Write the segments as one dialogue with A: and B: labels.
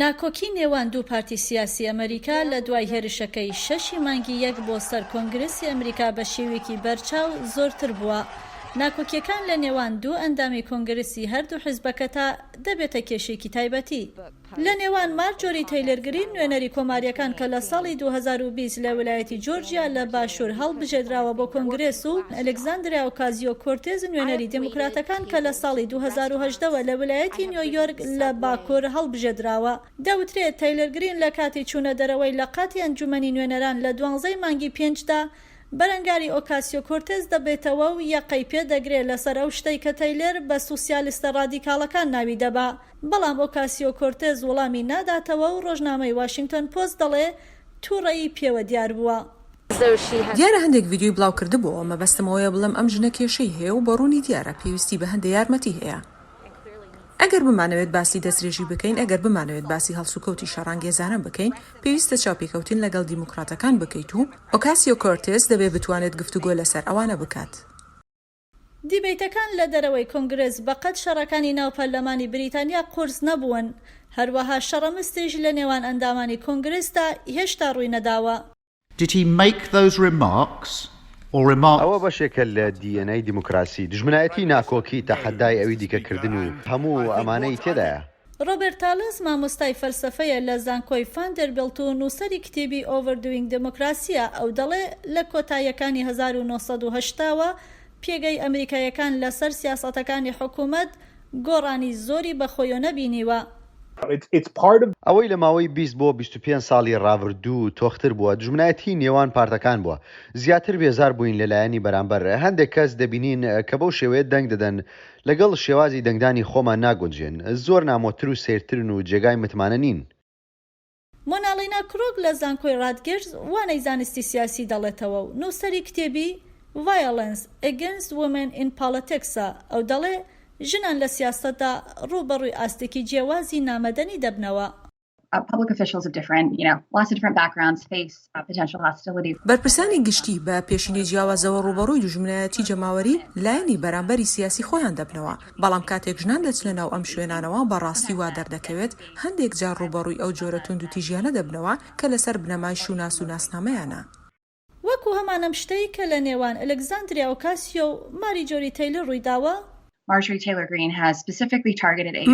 A: ناکۆکی نێوان دوو پارتی سیاسی ئەمریکا لە دوای هێرشەکەی 6 مانگی 1 بۆ سەر کۆنگرسی ئەمریکا بە شێوێکی بەرچاو زۆرتر بووە. ناکۆکیەکان لە نێوان دوو ئەندامی کۆنگرسی هەردوو حیزبەکە تا دەبێتە کێشێکی تایبەتی. لە نێوان مارجۆری تەیلەر گرین نوێنەری کۆماریەکان کە لە ساڵی 2020 لە ویلایەتی جۆرجیا لە باشوور هەڵبژێدراوە بۆ کۆنگرێس و ئەلێکزاندریا ئۆکازیۆ کۆرتێز نوێنەری دموکراتەکان کە لە ساڵی 2018 لە ویلایەتی نیویۆرک لە باکوور هەڵبژێدراوە. دەوترێت تەیلەر گرین لە کاتی چوونە دەرەوەی لە قاتی ئەنجومەنی نوێنەران لە 12 مانگی 5دا بەرەنگاری ئۆکاسیۆ کۆرتێز دەبێتەوە و یەقەی پێدەگرێت لەسەر ئەو شتەی کە تەیلەر بە سوسیالیستە ڕادیکاڵەکان ناوی دەبا. بەڵام ئۆکاسیۆ کۆرتێز وەڵامی ناداتەوە و ڕۆژنامەی واشنگتن پۆست دەڵێ تووڕەیی پێوە دیار بووە.
B: دیارە هەندێک ڤیدیۆی بڵاو کردبووە مەبەستمەوەیە بڵێم ئەم ژنە کێشەی هەیە و بەڕوونی دیارە پێویستی بە هەندێک یارمەتی هەیە. ئەگەر بمانەوێت باسی دەستێژی بکەین، ئەگەر بمانەوێت باسی هەڵسوکەوتی شەڕانگێزانە بکەین، پێویستە چاوپێکەوتن لەگەڵ دیموکراتەکان بکەیت و ئۆکاسیۆ کۆرتێز دەبێت بتوانێت گفتوگۆ لەسەر ئەوانە بکات.
A: دیبیتەکان لە دەرەوەی کۆنگرس بەقەت شەڕەکانی ناو پەرلەمانی بریتانیا قورس نەبوون. هەروەها شەڕەمستێژ لە نێوان ئەندامانی کۆنگرستا هێشتا ڕووی نەداوە.
C: Did he make those remarks?
D: ئەوە بەشێکە لە دیەنەی دیموکراسی دژمنایەتی ناکۆکی تەحەدای ئەوی دیکەکردن و هەموو ئەمانەی تێدایە.
A: ڕۆبێرت تالس مامۆستای فەلسەفەیە لە زانکۆی ڤاندەربیڵت و نووسەری کتێبی ئۆڤەردوینگ دموکراسیە. ئەو دەڵێ لە کۆتاییەکانی 1980ەوە پێگەی ئەمریکایەکان لەسەر سیاسەتەکانی حکوومەت گۆڕانی زۆری بەخۆیۆ نەبینیوە.
D: ئەوەی لە ماوەی 20 بۆ 25 ساڵی ڕابردوو تۆختر بووە دژمنایەتی نێوان پارتەکان بووە. زیاتر بێزار بووین لەلایەنی بەرامبەر. هەندێک کەس دەبینین کە بەو شێوەیە دەنگ دەدەن لەگەڵ شێوازی دەنگدانی خۆمان ناگونجێن. زۆر نامۆتر و سێرترن و جێگای متمانە نین.
A: مۆناڵینا کرۆگ لە زانکۆی ڕادگەرز وانەی زانستی سیاسی دەڵێتەوە و نووسەری کتێبی Violence Against Women in Politics ئەو دەڵێ ژنان لە سیاسەتدا ڕوبەڕووی ئاستێکی جیاوازی نامەدەنی دەبنەوە.
E: Public officials of different, lots of different backgrounds face potential hostility.
B: بەرپرسانی گشتی بە پێشینەی جیاوازەوە ڕوبەڕووی دژمنایەتی جەماوەری لایەنی بەرامبەری سیاسی خۆیان دەبنەوە. بەڵام کاتێک ژنان دەچنە ناو ئەم شوێنانەوە بەڕاستی وا دەردەکەوێت هەندێک جار ڕوبەڕووی ئەو جۆرە توند و تیژیانە دەبنەوە کە لەسەر بنەمای شوناس و ناسنامەیانە.
A: وەکو هەمانەم شتەی کە لە نێوان ئەلێکزاندریا ئۆکاسیۆ و ماریجۆری تەیلەر ڕوویداوە.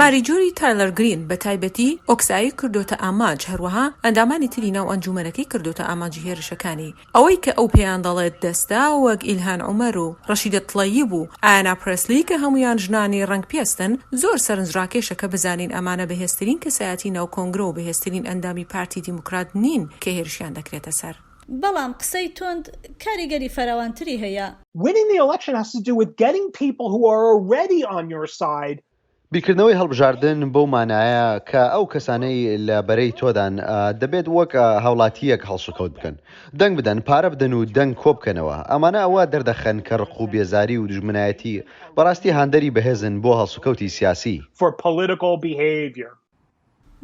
B: ماریجۆری تایلەر گرین بە تایبەتی ئۆکسایی کردوتە ئاماج، هەروەها ئەندامانی تری ناو ئەنجومەنەکەی کردوتە ئاماجی هێرشەکانی. ئەوەی کە ئەو پێیان دەڵێت دەستا وەک ئیلهان عومەر و ڕەشیدە تڵەیب و ئایانا پرەسلی کە هەمویان ژنانی ڕەنگ پێستن زۆر سەرنجڕاکێشە کە بزانین ئەمانە بەهێزترین کەسایەتی ناو کۆنگرە و بەهێزترین ئەندامی پارتی دیموکرات نین کە هێرشیان دەکرێتە سەر.
A: بەڵام قسەی تۆند کاریگەری فەراوانتری هەیە.
F: Winning the election has to do with getting people who are already on your side.
D: بیرکردنەوەی هەڵبژاردن بەو مانایە کە ئەو کەسانەی لە بەرەی تۆدان دەبێت وەک هاوڵاتیەک هەڵسوکەوت بکەن، دەنگ بدەن، پارە بدەن و دەنگ کۆ بکەنەوە. ئەمانە ئەوە دەردەخەن کە ڕق و بێزاری و دژمنایەتی بەڕاستی هاندەری بەهێزن بۆ هەڵسوکەوتی سیاسی.
F: For political behavior.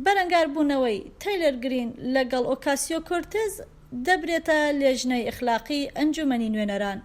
A: بەرەنگار بوونەوەی تەیلەر گرین لەگەڵ ئۆکاسیۆ کۆرتێز دەبرێتە لێژنەی ئەخلاقی ئەنجومەنی نوێنەران.